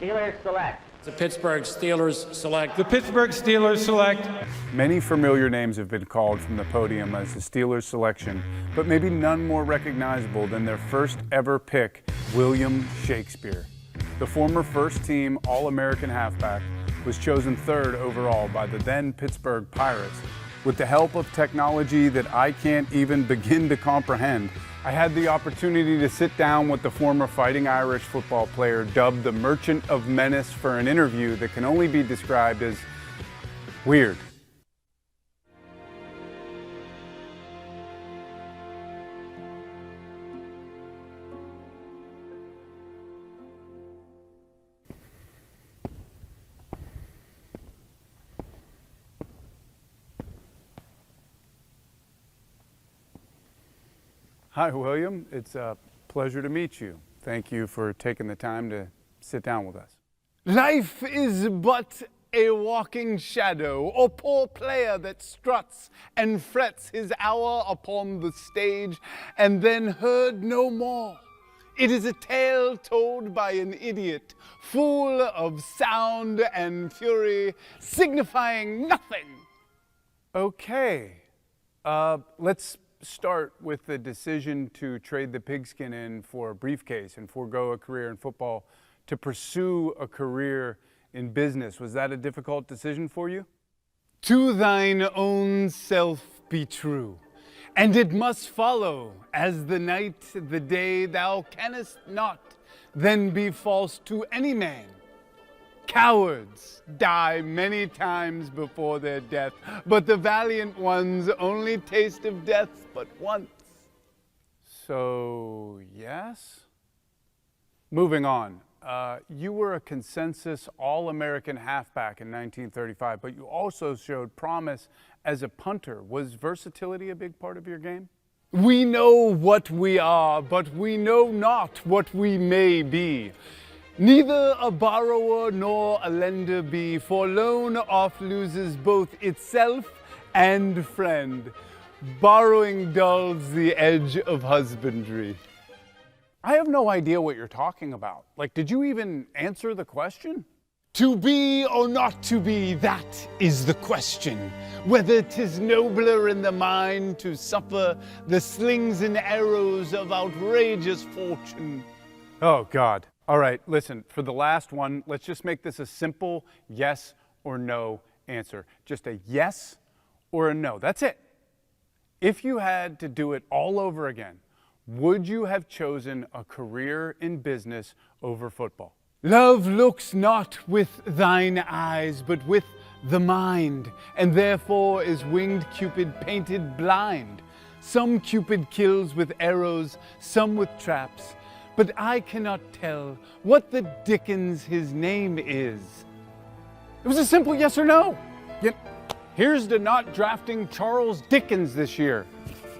Steelers select. The Pittsburgh Steelers select. The Pittsburgh Steelers select. Many familiar names have been called from the podium as the Steelers selection, but maybe none more recognizable than their first ever pick, William Shakespeare. The former first-team All-American halfback was chosen third overall by the then Pittsburgh Pirates. With the help of technology that I can't even begin to comprehend, I had the opportunity to sit down with the former Fighting Irish football player dubbed the Merchant of Menace for an interview that can only be described as weird. Hi, William. It's a pleasure to meet you. Thank you for taking the time to sit down with us. Life is but a walking shadow, or poor player that struts and frets his hour upon the stage and then heard no more. It is a tale told by an idiot, full of sound and fury, signifying nothing. Okay, let's start with the decision to trade the pigskin in for a briefcase and forego a career in football to pursue a career in business. Was that a difficult decision for you? To thine own self be true, and it must follow as the night, the day thou canst not, then be false to any man. Cowards die many times before their death, but the valiant ones only taste of death but once. So, yes? Moving on. You were a consensus All-American halfback in 1935, but you also showed promise as a punter. Was versatility a big part of your game? We know what we are, but we know not what we may be. Neither a borrower nor a lender be, for loan oft loses both itself and friend. Borrowing dulls the edge of husbandry. I have no idea what you're talking about. Like, did you even answer the question? To be or not to be, that is the question. Whether 'tis nobler in the mind to suffer the slings and arrows of outrageous fortune. Oh, God. All right, listen, for the last one, let's just make this a simple yes or no answer. Just a yes or a no. That's it. If you had to do it all over again, would you have chosen a career in business over football? Love looks not with thine eyes, but with the mind, and therefore is winged Cupid painted blind. Some Cupid kills with arrows, some with traps, but I cannot tell what the dickens his name is. It was a simple yes or no. Yep. Here's to not drafting Charles Dickens this year.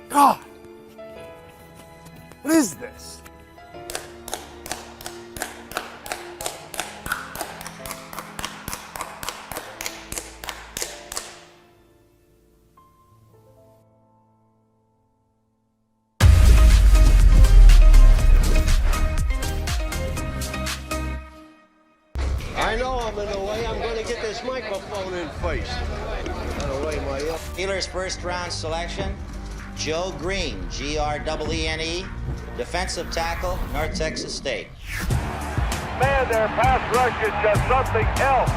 God, what is this? I know I'm in the way. I'm going to get this microphone in first. Steelers first round selection, Joe Green, G-R-E-E-N-E, defensive tackle, North Texas State. Man, their pass rush is just something else.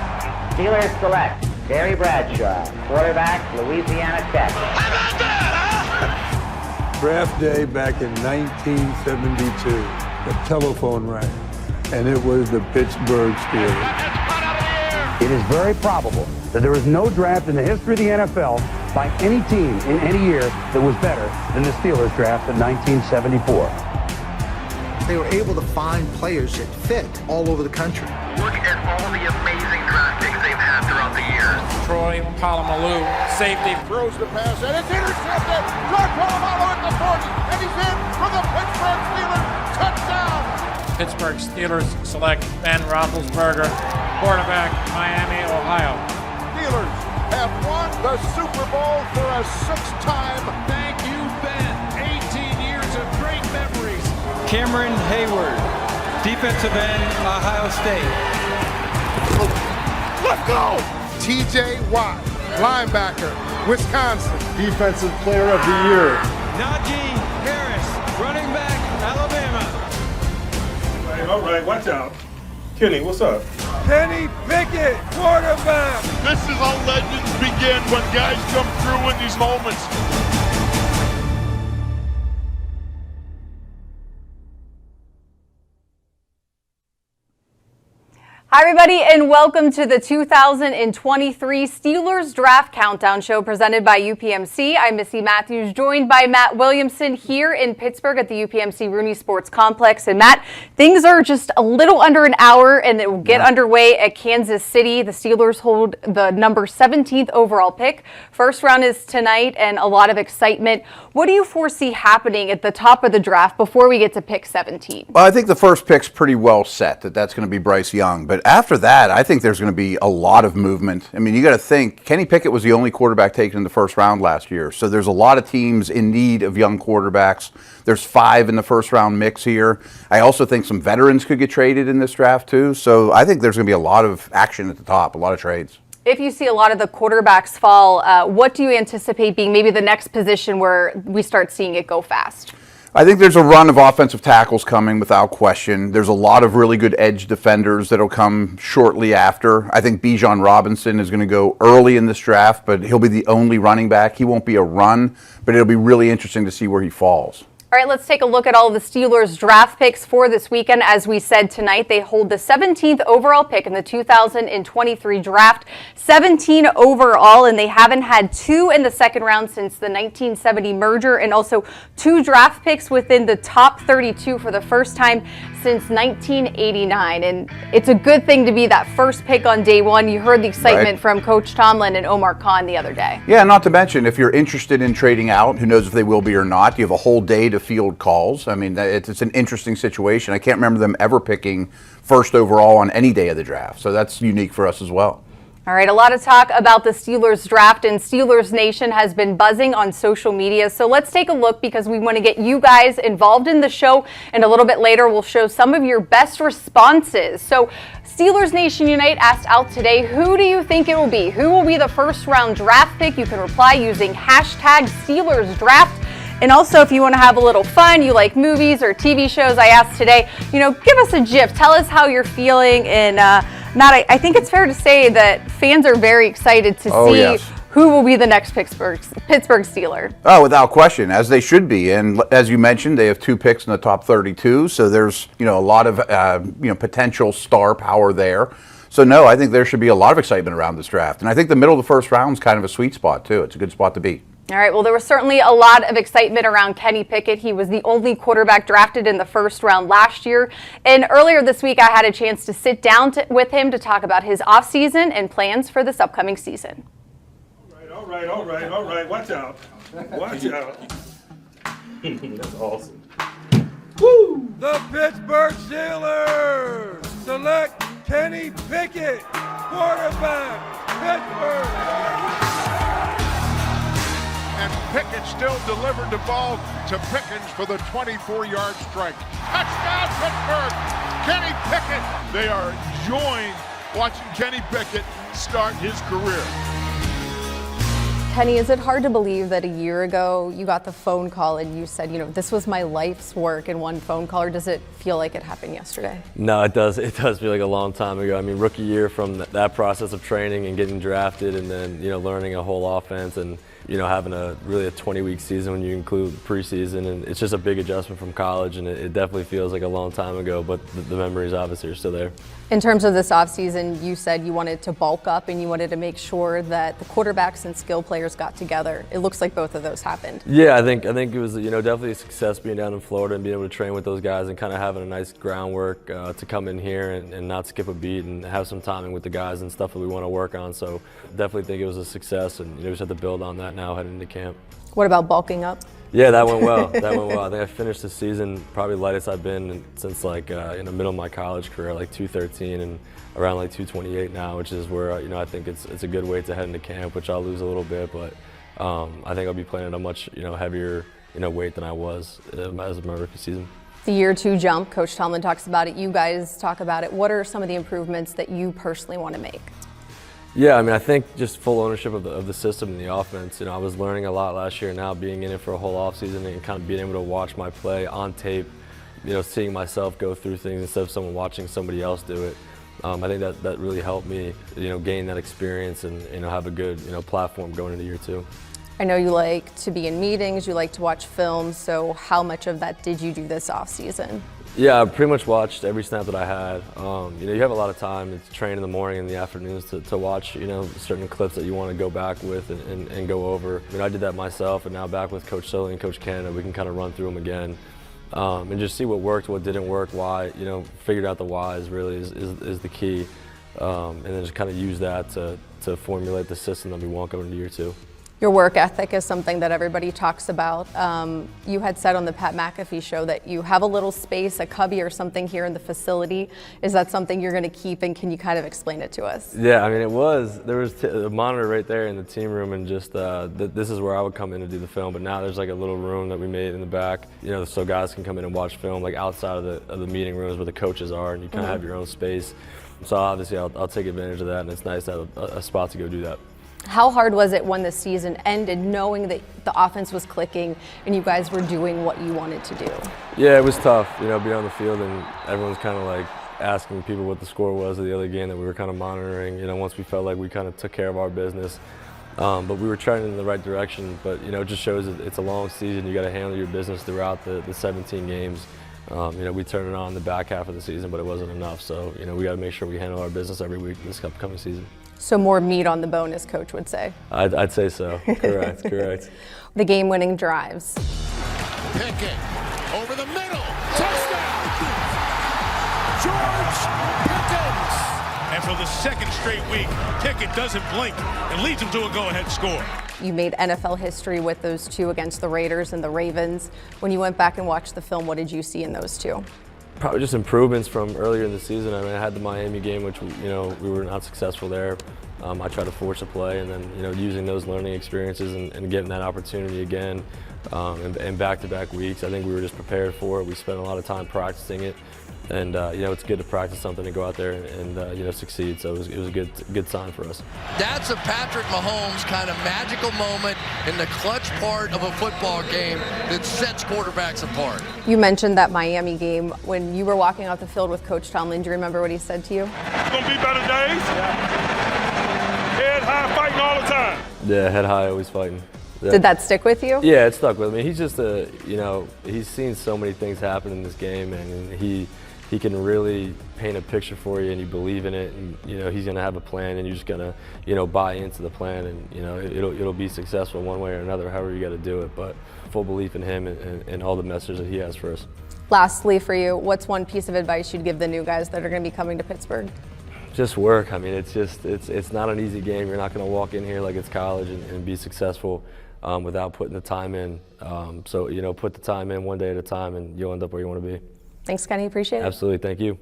Steelers select, Terry Bradshaw, quarterback, Louisiana Tech. How about that, huh? Draft day back in 1972, the telephone rang, and it was the Pittsburgh Steelers. It is very probable that there is no draft in the history of the NFL by any team in any year that was better than the Steelers draft in 1974. They were able to find players that fit all over the country. Look at all the amazing draft picks they've had throughout the years. Troy Polamalu, safety. Throws the pass, and it's intercepted. Troy Polamalu at the 40, and he's in for the Pittsburgh Steelers. Touchdown! Pittsburgh Steelers select Ben Roethlisberger, quarterback, Miami, Ohio. Steelers have won the Super Bowl for a sixth time. Thank you, Ben. 18 years of great memories. Cameron Hayward, defensive end, Ohio State. Let's go! TJ Watt, linebacker, Wisconsin. Defensive Player of the Year. Najee Harris, running back, Alabama. All right, watch out. Kenny, what's up? Kenny Pickett, quarterback. This is how legends begin when guys come through in these moments. Hi everybody and welcome to the 2023 Steelers Draft Countdown Show presented by UPMC. I'm Missy Matthews, joined by Matt Williamson here in Pittsburgh at the UPMC Rooney Sports Complex. And Matt, things are just a little under an hour and it will get underway at Kansas City. The Steelers hold the number 17th overall pick. First round is tonight and a lot of excitement. What do you foresee happening at the top of the draft before we get to pick 17? Well, I think the first pick's pretty well set, that's going to be Bryce Young. But after that, I think there's going to be a lot of movement. I mean, you got to think, Kenny Pickett was the only quarterback taken in the first round last year. So there's a lot of teams in need of young quarterbacks. There's 5 in the first round mix here. I also think some veterans could get traded in this draft too. So I think there's going to be a lot of action at the top, a lot of trades. If you see a lot of the quarterbacks fall, what do you anticipate being maybe the next position where we start seeing it go fast? I think there's a run of offensive tackles coming without question. There's a lot of really good edge defenders that'll come shortly after. I think Bijan Robinson is going to go early in this draft, but he'll be the only running back. He won't be a run, but it'll be really interesting to see where he falls. All right, let's take a look at all of the Steelers draft picks for this weekend. As we said tonight, they hold the 17th overall pick in the 2023 draft. 17 overall, and they haven't had 2 in the second round since the 1970 merger, and also 2 draft picks within the top 32 for the first time since 1989. And it's a good thing to be that first pick on day one. You heard the excitement from Coach Tomlin and Omar Khan the other day. Yeah, not to mention, if you're interested in trading out, who knows if they will be or not, you have a whole day to field calls. I mean, it's an interesting situation. I can't remember them ever picking first overall on any day of the draft. So that's unique for us as well. All right, a lot of talk about the Steelers draft, and Steelers Nation has been buzzing on social media. So let's take a look because we want to get you guys involved in the show. And a little bit later, we'll show some of your best responses. So Steelers Nation Unite asked out today, who do you think it will be? Who will be the first round draft pick? You can reply using hashtag Steelers Draft. And also, if you want to have a little fun, you like movies or TV shows, I asked today, give us a GIF. Tell us how you're feeling. And Matt, I think it's fair to say that fans are very excited to see who will be the next Pittsburgh Steeler. Oh, without question, as they should be. And as you mentioned, they have 2 picks in the top 32. So there's, a lot of, potential star power there. So no, I think there should be a lot of excitement around this draft. And I think the middle of the first round is kind of a sweet spot too. It's a good spot to be. All right, well, there was certainly a lot of excitement around Kenny Pickett. He was the only quarterback drafted in the first round last year. And earlier this week, I had a chance to sit down with him to talk about his offseason and plans for this upcoming season. All right. Watch out. Watch out. That's awesome. Woo! The Pittsburgh Steelers select Kenny Pickett, quarterback, Pittsburgh. And Pickett still delivered the ball to Pickens for the 24-yard strike. Touchdown, Pittsburgh! Kenny Pickett. They are enjoying watching Kenny Pickett start his career. Kenny, is it hard to believe that a year ago you got the phone call and you said, this was my life's work in one phone call, or does it feel like it happened yesterday? No, it does. It does feel like a long time ago. I mean, rookie year, from that process of training and getting drafted, and then learning a whole offense, and having a 20-week season when you include preseason, and it's just a big adjustment from college, and it definitely feels like a long time ago, but the memories obviously are still there. In terms of this offseason, you said you wanted to bulk up and you wanted to make sure that the quarterbacks and skill players got together. It looks like both of those happened. Yeah, I think it was definitely a success being down in Florida and being able to train with those guys and kind of having a nice groundwork to come in here and not skip a beat and have some timing with the guys and stuff that we want to work on. So definitely think it was a success, and we just have to build on that now heading into camp. What about bulking up? Yeah, that went well. I think I finished the season probably lightest I've been since in the middle of my college career, 213, and around 228 now, which is where I think it's a good weight to head into camp, which I'll lose a little bit, but I think I'll be playing at a much heavier weight than I was as my rookie season. The year 2 jump, Coach Tomlin talks about it, you guys talk about it. What are some of the improvements that you personally want to make? Yeah, I mean, I think just full ownership of the system and the offense. You know, I was learning a lot last year. Now being in it for a whole offseason and kind of being able to watch my play on tape, you know, seeing myself go through things instead of someone watching somebody else do it. I think that really helped me, you know, gain that experience and, you know, have a good, you know, platform going into year 2. I know you like to be in meetings, you like to watch films, so how much of that did you do this offseason? Yeah, I pretty much watched every snap that I had. You know, you have a lot of time to train in the morning and the afternoons to watch, you know, certain clips that you want to go back with and go over. I mean, I did that myself, and now back with Coach Sully and Coach Canada, we can kind of run through them again and just see what worked, what didn't work, why, you know, figured out the whys really is the key. And then just kind of use that to formulate the system that we want going into year 2. Your work ethic is something that everybody talks about. You had said on the Pat McAfee show that you have a little space, a cubby or something here in the facility. Is that something you're going to keep, and can you kind of explain it to us? Yeah, I mean, there was a monitor right there in the team room, and just this is where I would come in to do the film, but now there's like a little room that we made in the back, you know, so guys can come in and watch film like outside of the meeting rooms where the coaches are, and you kind of have your own space. So obviously I'll take advantage of that, and it's nice to have a spot to go do that. How hard was it when the season ended, knowing that the offense was clicking and you guys were doing what you wanted to do? Yeah, it was tough, you know, being on the field and everyone's kind of like asking people what the score was of the other game that we were kind of monitoring, you know, once we felt like we kind of took care of our business. But we were trending in the right direction, but, you know, it just shows that it's a long season. You got to handle your business throughout the 17 games. You know, we turned it on in the back half of the season, but it wasn't enough. So, you know, we got to make sure we handle our business every week this upcoming season. So more meat on the bone, as Coach would say. I'd say so. Correct, correct. The game-winning drives. Pickett over the middle. Touchdown! George Pickens! And for the second straight week, Pickett doesn't blink and leads him to a go-ahead score. You made NFL history with those 2 against the Raiders and the Ravens. When you went back and watched the film, what did you see in those 2? Probably just improvements from earlier in the season. I mean, I had the Miami game, which, you know, we were not successful there. I tried to force a play, and then, you know, using those learning experiences and getting that opportunity again in back-to-back weeks. I think we were just prepared for it. We spent a lot of time practicing it, and you know, it's good to practice something and go out there and you know, succeed. So it was a good sign for us. That's a Patrick Mahomes kind of magical moment in the clutch part of a football game that sets quarterbacks apart. You mentioned that Miami game. When you were walking off the field with Coach Tomlin, do you remember what he said to you? It's going to be better days. Yeah. Head high fighting all the time. Yeah, head high, always fighting. Yeah. Did that stick with you? Yeah, it stuck with me. He's just you know, he's seen so many things happen in this game, and he can really paint a picture for you, and you believe in it, and, you know, he's going to have a plan, and you're just going to, you know, buy into the plan, and, you know, it'll be successful one way or another, however you got to do it. But full belief in him and all the messages that he has for us. Lastly, for you, what's one piece of advice you'd give the new guys that are going to be coming to Pittsburgh? Just work. I mean, it's not an easy game. You're not going to walk in here like it's college and be successful without putting the time in. So, you know, put the time in one day at a time, and you'll end up where you want to be. Thanks, Kenny. Appreciate it. Absolutely. Thank you.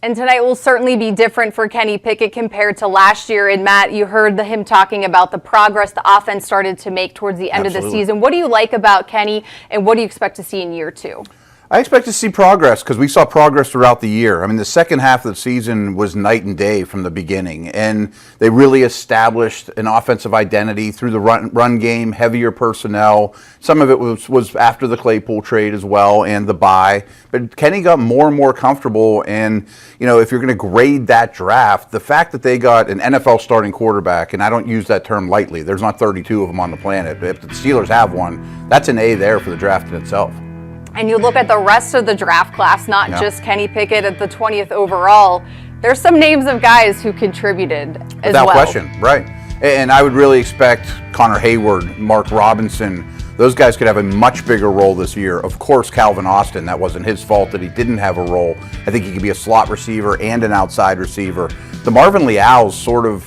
And tonight will certainly be different for Kenny Pickett compared to last year. And Matt, you heard him talking about the progress the offense started to make towards the end of the season. What do you like about Kenny, and what do you expect to see in year 2? I expect to see progress because we saw progress throughout the year. I mean, the second half of the season was night and day from the beginning, and they really established an offensive identity through the run game, heavier personnel. Some of it was after the Claypool trade as well and the bye. But Kenny got more and more comfortable, and, you know, if you're going to grade that draft, the fact that they got an NFL starting quarterback, and I don't use that term lightly, there's not 32 of them on the planet, but if the Steelers have one, that's an A there for the draft in itself. And you look at the rest of the draft class, not just Kenny Pickett at the 20th overall, there's some names of guys who contributed as well. Without question, right. And I would really expect Connor Hayward, Mark Robinson, those guys could have a much bigger role this year. Of course, Calvin Austin, that wasn't his fault that he didn't have a role. I think he could be a slot receiver and an outside receiver. The Marvin Leal's sort of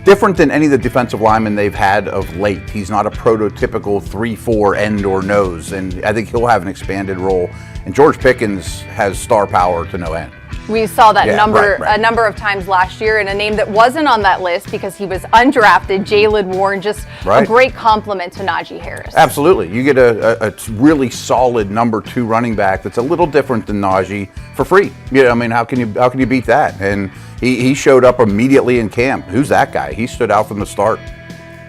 different than any of the defensive linemen they've had of late. He's not a prototypical 3-4 end or nose, and I think he'll have an expanded role. And George Pickens has star power to no end. We saw that Yeah, a number of times last year, and a name that wasn't on that list because he was undrafted, Jaylen Warren, just a great compliment to Najee Harris. Absolutely. You get a really solid number 2 running back that's a little different than Najee for free. I mean, how can you beat that? And he showed up immediately in camp. Who's that guy? He stood out from the start.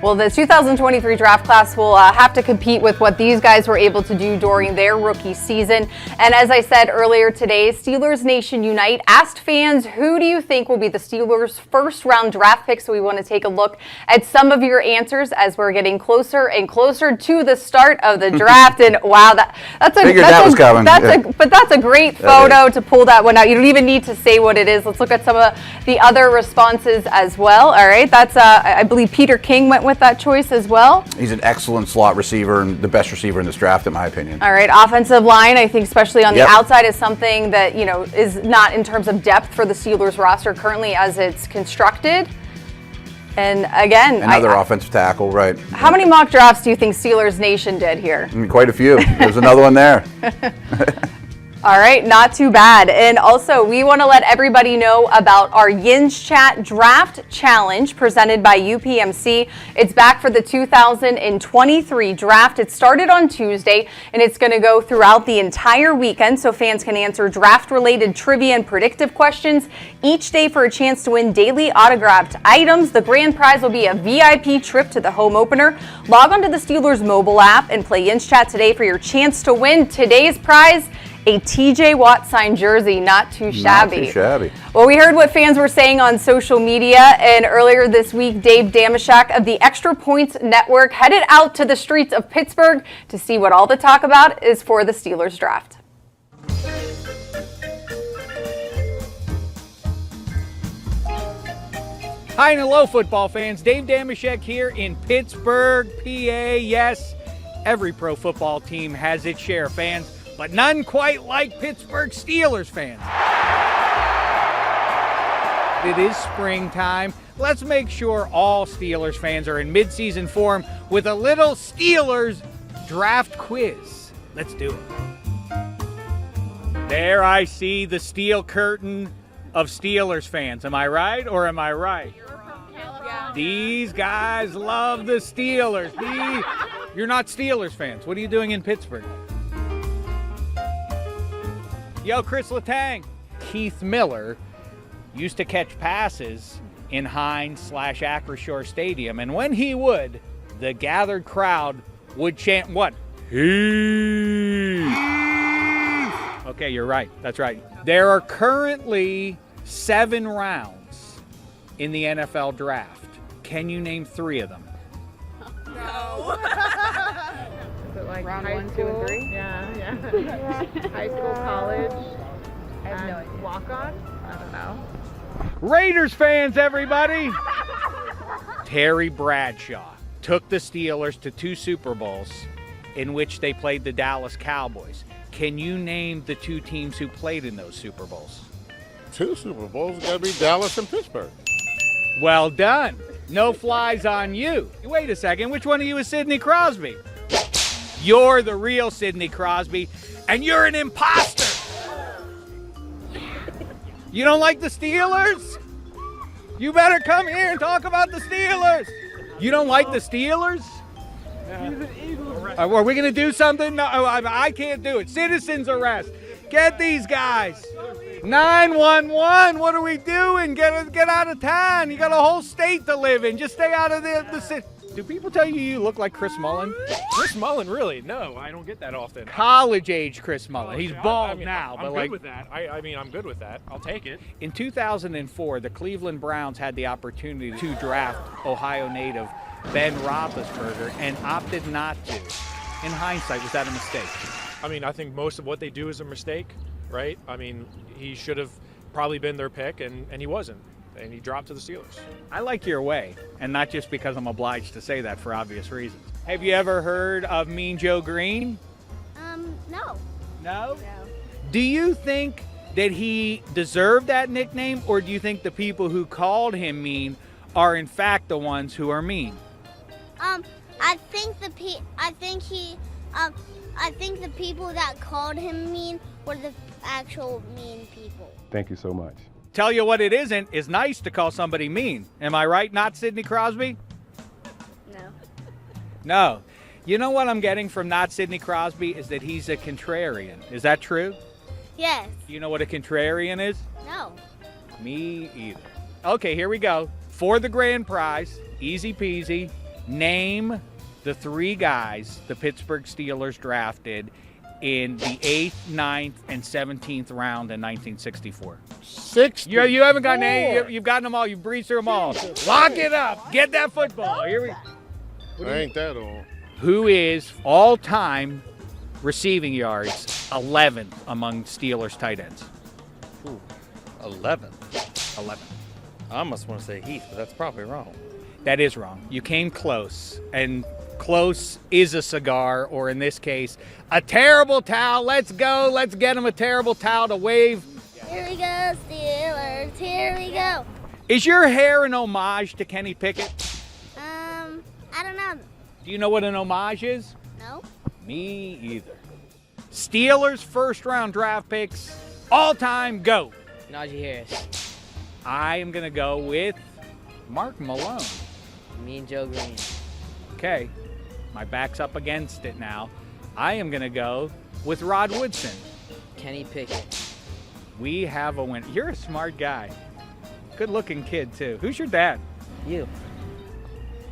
Well, the 2023 draft class will have to compete with what these guys were able to do during their rookie season. And as I said earlier today, Steelers Nation Unite asked fans, who do you think will be the Steelers' first-round draft pick? So we want to take a look at some of your answers as we're getting closer and closer to the start of the draft. And wow, that's a great photo to pull that one out. You don't even need to say what it is. Let's look at some of the other responses as well. All right, that's I believe Peter King went with that choice as well. He's an excellent slot receiver and the best receiver in this draft, in my opinion. All right, offensive line, I think especially on the outside is something that, is not in terms of depth for the Steelers roster currently as it's constructed. And again, another offensive tackle, right. How many mock drafts do you think Steelers Nation did here? Quite a few. There's another one there. All right, not too bad. And also, we want to let everybody know about our Yins Chat Draft Challenge presented by UPMC. It's back for the 2023 draft. It started on Tuesday, and it's going to go throughout the entire weekend, so fans can answer draft-related trivia and predictive questions each day for a chance to win daily autographed items. The grand prize will be a VIP trip to the home opener. Log on to the Steelers mobile app and play Yins Chat today for your chance to win today's prize, a TJ Watt signed jersey. Not too shabby. Not too shabby. Well, we heard what fans were saying on social media, and earlier this week, Dave Dameshek of the Extra Points Network headed out to the streets of Pittsburgh to see what all the talk about is for the Steelers draft. Hi and hello, football fans. Dave Dameshek here in Pittsburgh, PA. Yes, every pro football team has its share of fans, but none quite like Pittsburgh Steelers fans. It is springtime. Let's make sure all Steelers fans are in midseason form with a little Steelers draft quiz. Let's do it. There I see the steel curtain of Steelers fans. Am I right or am I right? These guys love the Steelers. You're not Steelers fans. What are you doing in Pittsburgh? Yo, Chris Letang. Keith Miller used to catch passes in Heinz/Acrisure Stadium, and when he would, the gathered crowd would chant what? He. Okay, you're right. That's right. There are currently 7 rounds in the NFL draft. Can you name 3 of them? No. Is it like round high 1, school? 2, and 3? Yeah. High school, college. I have no idea. Walk-on? I don't know. Raiders fans, everybody! Terry Bradshaw took the Steelers to 2 Super Bowls in which they played the Dallas Cowboys. Can you name the 2 teams who played in those Super Bowls? 2 Super Bowls, got to be Dallas and Pittsburgh. Well done. No flies on you. Wait a second, which one of you is Sidney Crosby? You're the real Sidney Crosby, and you're an imposter. You don't like the Steelers? You better come here and talk about the Steelers. You don't like the Steelers? He's an Eagles. Are we going to do something? No, I can't do it. Citizens arrest. Get these guys. 911, what are we doing? Get out of town. You got a whole state to live in. Just stay out of the city. Do people tell you look like Chris Mullen? Chris Mullen, really? No, I don't get that often. College-age Chris Mullen. He's bald now. I'm good with that. I'm good with that. I'll take it. In 2004, the Cleveland Browns had the opportunity to draft Ohio native Ben Roethlisberger and opted not to. In hindsight, was that a mistake? I mean, I think most of what they do is a mistake, right? I mean, he should have probably been their pick, and he wasn't. And he dropped to the Steelers. I like your way, and not just because I'm obliged to say that for obvious reasons. Have you ever heard of Mean Joe Green? No. No? No. Do you think that he deserved that nickname, or do you think the people who called him mean are in fact the ones who are mean? I think the people that called him mean were actual mean people. Thank you so much. Tell you what it isn't is nice to call somebody mean. Am I right, not Sidney Crosby? No. No. You know what I'm getting from not Sidney Crosby is that he's a contrarian. Is that true? Yes. Do you know what a contrarian is? No. Me either. Okay, here we go. For the grand prize, easy peasy, name the 3 guys the Pittsburgh Steelers drafted in the 8th, 9th, and 17th round in 1964. 60. You haven't gotten any. You've gotten them all. You've breezed through them all. Lock it up. Get that football. Here we. I ain't that old. Who is all-time receiving yards 11th among Steelers tight ends? 11. 11. I almost want to say Heath, but that's probably wrong. That is wrong. You came close, and close is a cigar, or in this case, a terrible towel. Let's go. Let's get him a terrible towel to wave. Here we go, Steelers. Here we go. Is your hair an homage to Kenny Pickett? I don't know. Do you know what an homage is? No. Me either. Steelers first-round draft picks, all-time, go. Najee Harris. I am going to go with Mark Malone. Me and Joe Green. Okay, my back's up against it now. I am going to go with Rod Woodson. Kenny Pickett. We have a win. You're a smart guy. Good-looking kid, too. Who's your dad? You.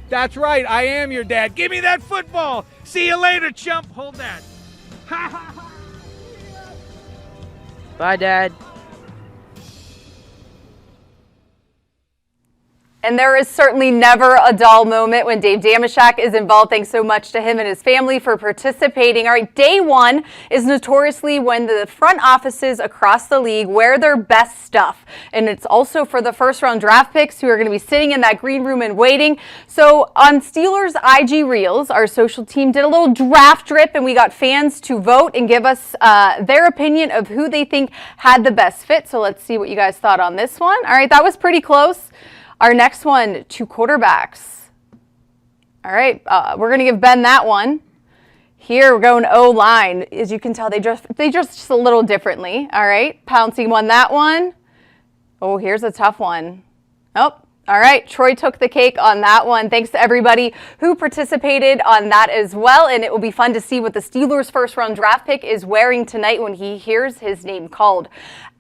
That's right, I am your dad. Give me that football. See you later, chump. Hold that. Bye, Dad. And there is certainly never a dull moment when Dave Dameshek is involved. Thanks so much to him and his family for participating. All right, day one is notoriously when the front offices across the league wear their best stuff. And it's also for the first round draft picks who are going to be sitting in that green room and waiting. So on Steelers IG Reels, our social team did a little draft drip and we got fans to vote and give us their opinion of who they think had the best fit. So let's see what you guys thought on this one. All right, that was pretty close. Our next one, 2 quarterbacks. All right, we're going to give Ben that one. Here we're going O-line. As you can tell, they just a little differently. All right, Pouncey won that one. Oh, here's a tough one. Oh, all right, Troy took the cake on that one. Thanks to everybody who participated on that as well. And it will be fun to see what the Steelers' first-round draft pick is wearing tonight when he hears his name called.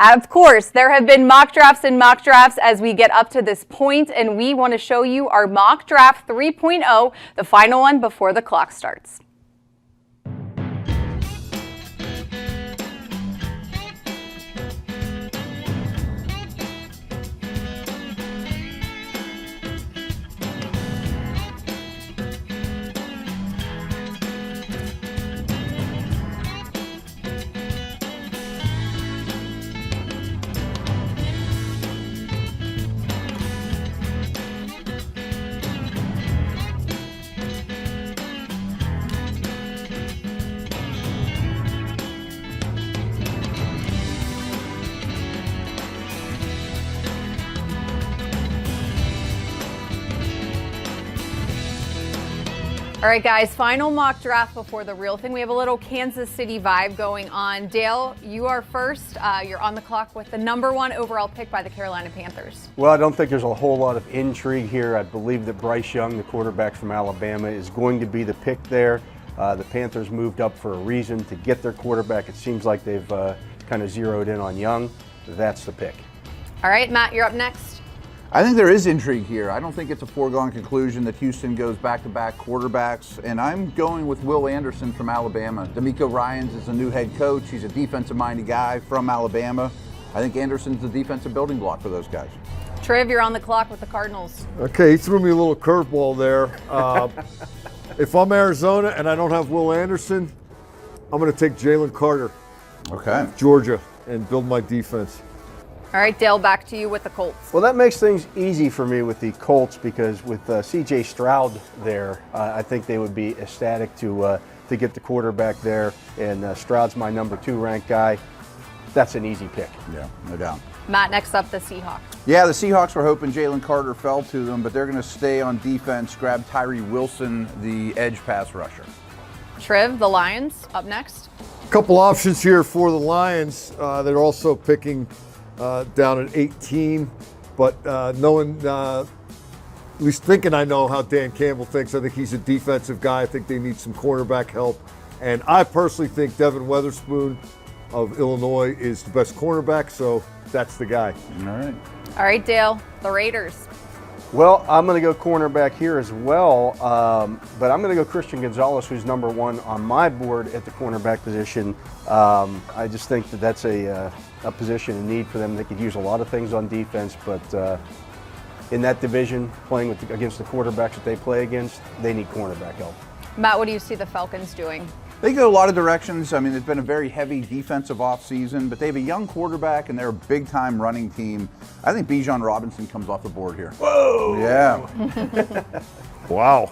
Of course, there have been mock drafts and mock drafts as we get up to this point, and we want to show you our mock draft 3.0, the final one before the clock starts. All right, guys, final mock draft before the real thing. We have a little Kansas City vibe going on. Dale, you are first. You're on the clock with the #1 overall pick by the Carolina Panthers. Well, I don't think there's a whole lot of intrigue here. I believe that Bryce Young, the quarterback from Alabama, is going to be the pick there. The Panthers moved up for a reason to get their quarterback. It seems like they've kind of zeroed in on Young. That's the pick. All right, Matt, you're up next. I think there is intrigue here. I don't think it's a foregone conclusion that Houston goes back-to-back quarterbacks, and I'm going with Will Anderson from Alabama. DeMeco Ryans is the new head coach. He's a defensive-minded guy from Alabama. I think Anderson's the defensive building block for those guys. Triv, you're on the clock with the Cardinals. Okay, he threw me a little curveball there. If I'm Arizona and I don't have Will Anderson, I'm going to take Jalen Carter. Okay. Georgia, and build my defense. All right, Dale, back to you with the Colts. Well, that makes things easy for me with the Colts because with C.J. Stroud there, I think they would be ecstatic to get the quarterback there. And Stroud's my #2 ranked guy. That's an easy pick. Yeah, no doubt. Matt, next up, the Seahawks. Yeah, the Seahawks were hoping Jalen Carter fell to them, but they're going to stay on defense, grab Tyree Wilson, the edge pass rusher. Triv, the Lions, up next. Couple options here for the Lions. They're also picking down at 18, but knowing, at least thinking I know how Dan Campbell thinks, I think he's a defensive guy. I think they need some cornerback help. And I personally think Devin Witherspoon of Illinois is the best cornerback, so that's the guy. All right, Dale, the Raiders. Well, I'm going to go cornerback here as well, but I'm going to go Christian Gonzalez, who's number 1 on my board at the cornerback position. I just think that that's a position in need for them. They could use a lot of things on defense, but in that division, playing against the quarterbacks that they play against, they need cornerback help. Matt, what do you see the Falcons doing? They go a lot of directions. I mean, it's been a very heavy defensive offseason, but they have a young quarterback and they're a big-time running team. I think Bijan Robinson comes off the board here. Whoa! Yeah. Wow.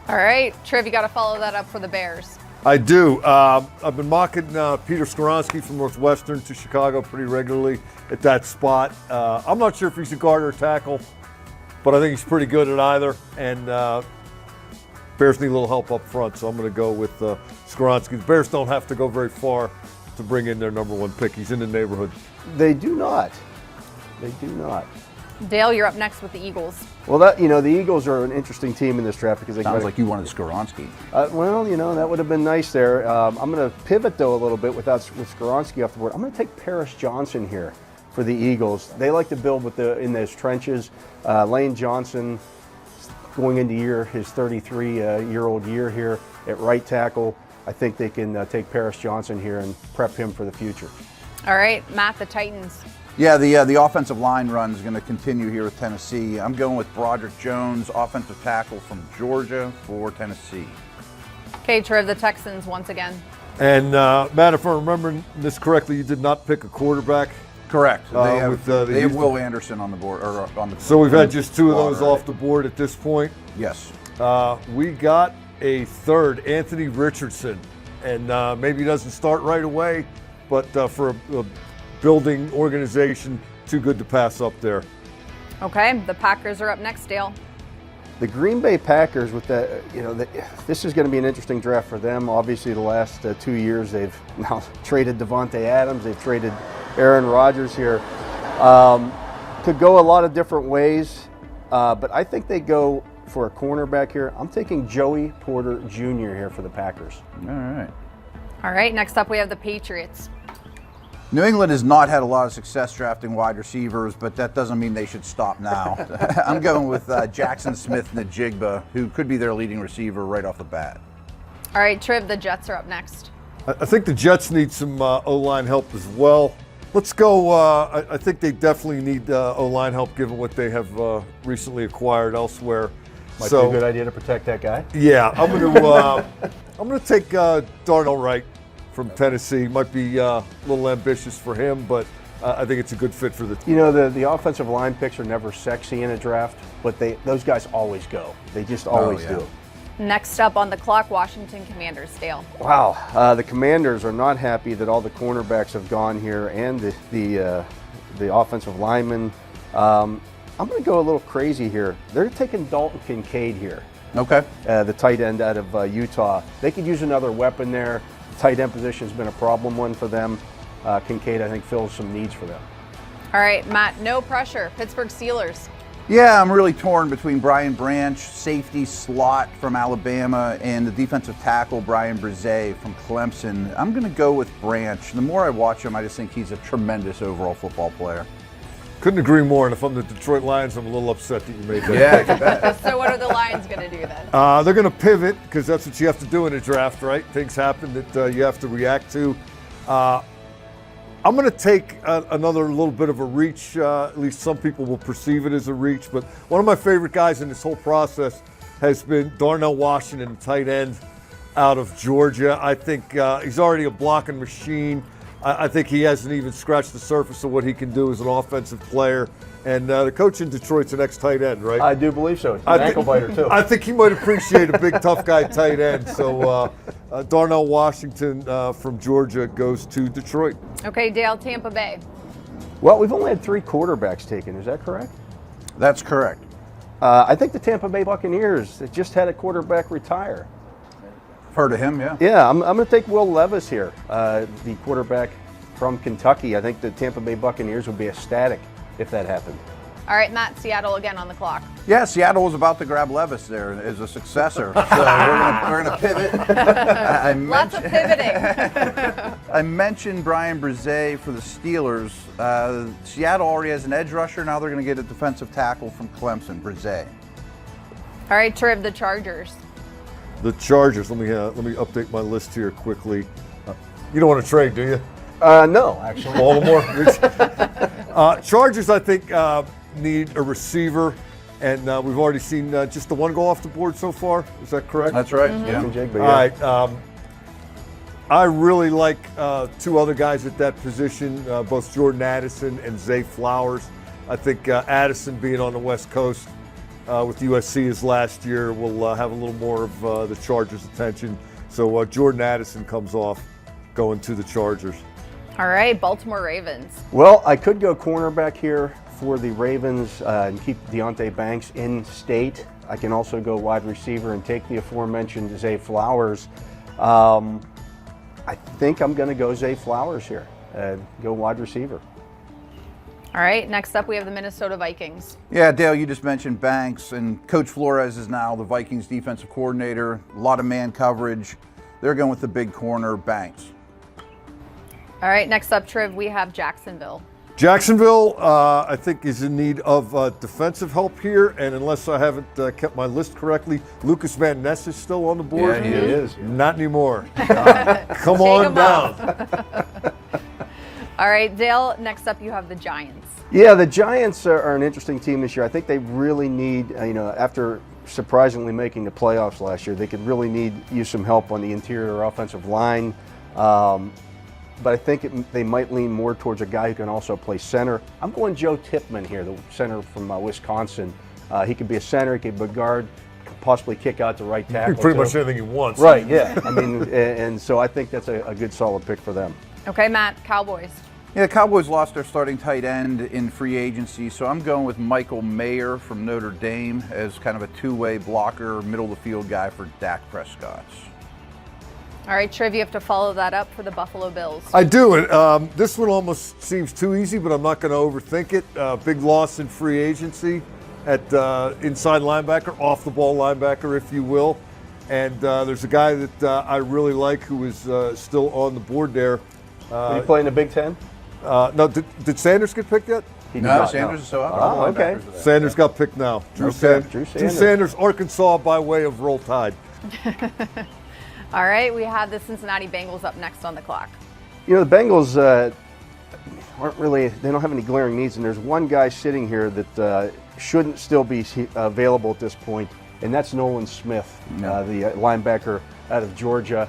All right, Triv, you got to follow that up for the Bears. I do. I've been mocking Peter Skoronski from Northwestern to Chicago pretty regularly at that spot. I'm not sure if he's a guard or a tackle, but I think he's pretty good at either. And Bears need a little help up front, so I'm going to go with Skoronski. The Bears don't have to go very far to bring in their number 1 pick. He's in the neighborhood. They do not. They do not. Dale, you're up next with the Eagles. Well, the Eagles are an interesting team in this draft because they sounds like you wanted Skoronski. Well, that would have been nice there. I'm going to pivot though a little bit with Skoronski off the board. I'm going to take Paris Johnson here for the Eagles. They like to build in those trenches. Lane Johnson going into his 33-year-old year here at right tackle. I think they can take Paris Johnson here and prep him for the future. All right, Matt, the Titans. Yeah, the offensive line run is going to continue here with Tennessee. I'm going with Broderick Jones, offensive tackle from Georgia for Tennessee. Okay, Triv, the Texans once again. And Matt, if I'm remembering this correctly, you did not pick a quarterback. Correct. They have Houston. Will Anderson on the board. So we've had just 2 of those off the board at this point. Yes. We got a third, Anthony Richardson, and maybe he doesn't start right away, but for a building organization, too good to pass up there. Okay, the Packers are up next, Dale. The Green Bay Packers, with this is going to be an interesting draft for them. Obviously, the last 2 years they've now traded Devontae Adams, they've traded Aaron Rodgers here. Could go a lot of different ways, but I think they go for a cornerback here. I'm taking Joey Porter Jr. here for the Packers. All right, next up we have the Patriots. New England has not had a lot of success drafting wide receivers, but that doesn't mean they should stop now. I'm going with Jackson Smith-Njigba, who could be their leading receiver right off the bat. All right, Triv, the Jets are up next. I think the Jets need some O-line help as well. Let's go. I think they definitely need O-line help given what they have recently acquired elsewhere. Might be a good idea to protect that guy. Yeah, I'm going to take Darnell Wright from Tennessee. Might be a little ambitious for him, but I think it's a good fit for the team. The offensive line picks are never sexy in a draft, but those guys always go. They just always do. Next up on the clock, Washington Commanders, Dale. Wow, the Commanders are not happy that all the cornerbacks have gone here and the offensive linemen. I'm going to go a little crazy here. They're taking Dalton Kincaid here. Okay. The tight end out of Utah. They could use another weapon there. Tight end position has been a problem one for them. Kincaid, I think, fills some needs for them. All right, Matt, no pressure. Pittsburgh Steelers. Yeah, I'm really torn between Brian Branch, safety slot from Alabama, and the defensive tackle, Brian Brzee from Clemson. I'm going to go with Branch. The more I watch him, I just think he's a tremendous overall football player. Couldn't agree more, and if I'm the Detroit Lions, I'm a little upset that you made that. Yeah, So what are the Lions going to do then? They're going to pivot, because that's what you have to do in a draft, right? Things happen that you have to react to. I'm going to take another little bit of a reach. At least some people will perceive it as a reach. But one of my favorite guys in this whole process has been Darnell Washington, tight end out of Georgia. I think he's already a blocking machine. I think he hasn't even scratched the surface of what he can do as an offensive player. And the coach in Detroit's an ex-tight end, right? I do believe so. He's an ankle biter, too. I think he might appreciate a big, tough guy tight end. So Darnell Washington from Georgia goes to Detroit. Okay, Dale, Tampa Bay. Well, we've only had 3 quarterbacks taken. Is that correct? That's correct. I think the Tampa Bay Buccaneers just had a quarterback retire. Heard of him, yeah. Yeah, I'm going to take Will Levis here, the quarterback from Kentucky. I think the Tampa Bay Buccaneers would be ecstatic if that happened. All right, Matt, Seattle again on the clock. Yeah, Seattle was about to grab Levis there as a successor. So we're gonna pivot. Lots of pivoting. I mentioned Brian Brzee for the Steelers. Seattle already has an edge rusher. Now they're going to get a defensive tackle from Clemson, Brzee. All right, Triv, the Chargers. The Chargers. Let me update my list here quickly. You don't want to trade, do you? No, actually. Baltimore. Chargers, I think, need a receiver, and we've already seen just the one go off the board so far. Is that correct? That's right. Mm-hmm. Yeah. All right. I really like two other guys at that position, both Jordan Addison and Zay Flowers. I think Addison being on the West Coast with USC his last year will have a little more of the Chargers' attention. So Jordan Addison comes off going to the Chargers. All right, Baltimore Ravens. Well, I could go cornerback here for the Ravens and keep Deonte Banks in state. I can also go wide receiver and take the aforementioned Zay Flowers. I think I'm going to go Zay Flowers here and go wide receiver. All right, next up we have the Minnesota Vikings. Yeah, Dale, you just mentioned Banks, and Coach Flores is now the Vikings defensive coordinator. A lot of man coverage. They're going with the big corner, Banks. All right, next up, Triv, we have Jacksonville. Jacksonville, I think, is in need of defensive help here, and unless I haven't kept my list correctly, Lucas Van Ness is still on the board. Yeah, he is. Not anymore. Come on down. All right, Dale, next up you have the Giants. Yeah, the Giants are an interesting team this year. I think they really need, after surprisingly making the playoffs last year, they could really use some help on the interior offensive line. But I think they might lean more towards a guy who can also play center. I'm going Joe Tippmann here, the center from Wisconsin. He could be a center, he could be a guard, could possibly kick out to right tackle. Pretty much anything he wants. Right, yeah. I mean, and so I think that's a good solid pick for them. Okay, Matt, Cowboys. Yeah, the Cowboys lost their starting tight end in free agency, so I'm going with Michael Mayer from Notre Dame as kind of a two-way blocker, middle-of-the-field guy for Dak Prescott. All right, Triv, you have to follow that up for the Buffalo Bills. I do. This one almost seems too easy, but I'm not going to overthink it. Big loss in free agency at inside linebacker, off-the-ball linebacker, if you will. And there's a guy that I really like who is still on the board there. Did he play in the Big Ten? No, did Sanders get picked yet? No, Sanders is so up. Oh, okay. Sanders got picked now. Drew Sanders, Arkansas by way of Roll Tide. All right, we have the Cincinnati Bengals up next on the clock. The Bengals aren't really, they don't have any glaring needs, and there's one guy sitting here that shouldn't still be available at this point, and that's Nolan Smith, the linebacker out of Georgia.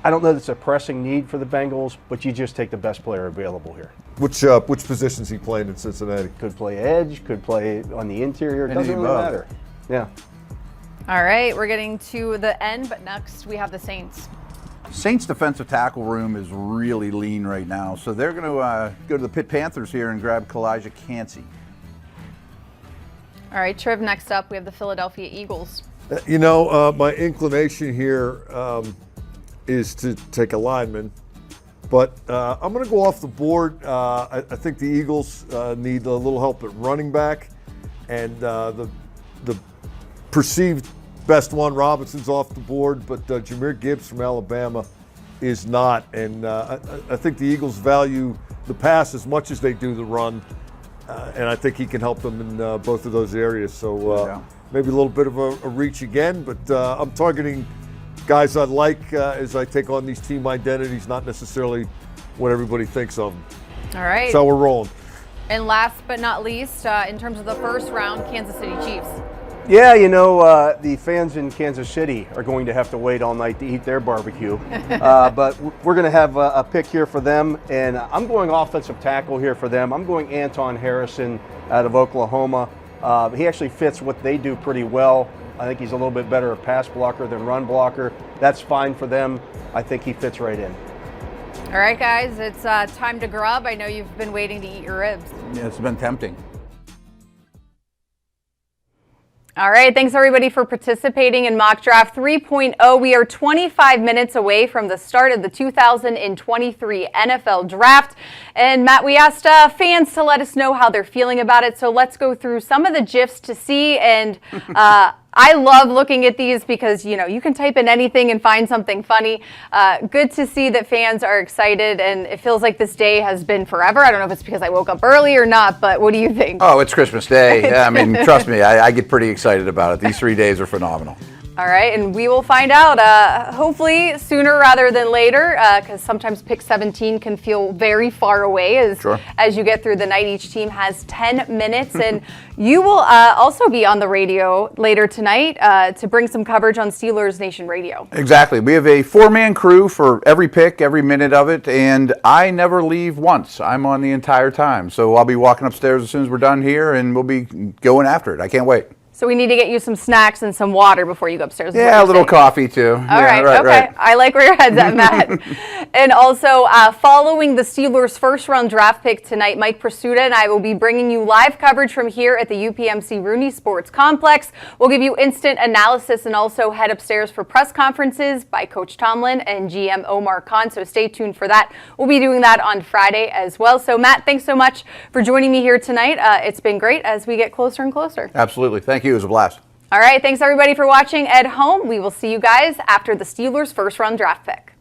I don't know that it's a pressing need for the Bengals, but you just take the best player available here. Which positions he playing in Cincinnati? Could play edge, could play on the interior. It doesn't really matter. Yeah. All right, we're getting to the end, but next we have the Saints. Saints defensive tackle room is really lean right now, so they're going to go to the Pitt Panthers here and grab Kalijah Cansey. All right, Triv, next up we have the Philadelphia Eagles. My inclination here is to take a lineman, but I'm going to go off the board. I think the Eagles need a little help at running back, and the perceived best one, Robinson's off the board, but Jahmyr Gibbs from Alabama is not. And I think the Eagles value the pass as much as they do the run, and I think he can help them in both of those areas. So maybe a little bit of a reach again, but I'm targeting guys I like as I take on these team identities, not necessarily what everybody thinks of them. All right. That's how we're rolling. And last but not least, in terms of the first round, Kansas City Chiefs. Yeah, the fans in Kansas City are going to have to wait all night to eat their barbecue. But we're going to have a pick here for them, and I'm going offensive tackle here for them. I'm going Anton Harrison out of Oklahoma. He actually fits what they do pretty well. I think he's a little bit better a pass blocker than run blocker. That's fine for them. I think he fits right in. All right, guys, it's time to grub. I know you've been waiting to eat your ribs. Yeah, it's been tempting. All right, thanks everybody for participating in Mock Draft 3.0. We are 25 minutes away from the start of the 2023 NFL Draft. And Matt, we asked fans to let us know how they're feeling about it. So let's go through some of the GIFs to see. And I love looking at these because, you can type in anything and find something funny. Good to see that fans are excited, and it feels like this day has been forever. I don't know if it's because I woke up early or not, but what do you think? Oh, it's Christmas Day. I mean, trust me, I get pretty excited about it. These 3 days are phenomenal. All right, and we will find out hopefully sooner rather than later, because sometimes pick 17 can feel very far away as you get through the night. Each team has 10 minutes, and you will also be on the radio later tonight to bring some coverage on Steelers Nation Radio. Exactly. We have a 4-man crew for every pick, every minute of it, and I never leave once. I'm on the entire time. So I'll be walking upstairs as soon as we're done here, and we'll be going after it. I can't wait. So we need to get you some snacks and some water before you go upstairs. Yeah, a little coffee too. All right, okay. I like where your head's at, Matt. And also, following the Steelers' first-round draft pick tonight, Mike Prisuta and I will be bringing you live coverage from here at the UPMC Rooney Sports Complex. We'll give you instant analysis and also head upstairs for press conferences by Coach Tomlin and GM Omar Khan, so stay tuned for that. We'll be doing that on Friday as well. So, Matt, thanks so much for joining me here tonight. It's been great as we get closer and closer. Absolutely. Thank you. It was a blast. All right. Thanks, everybody, for watching at home. We will see you guys after the Steelers' first-round draft pick.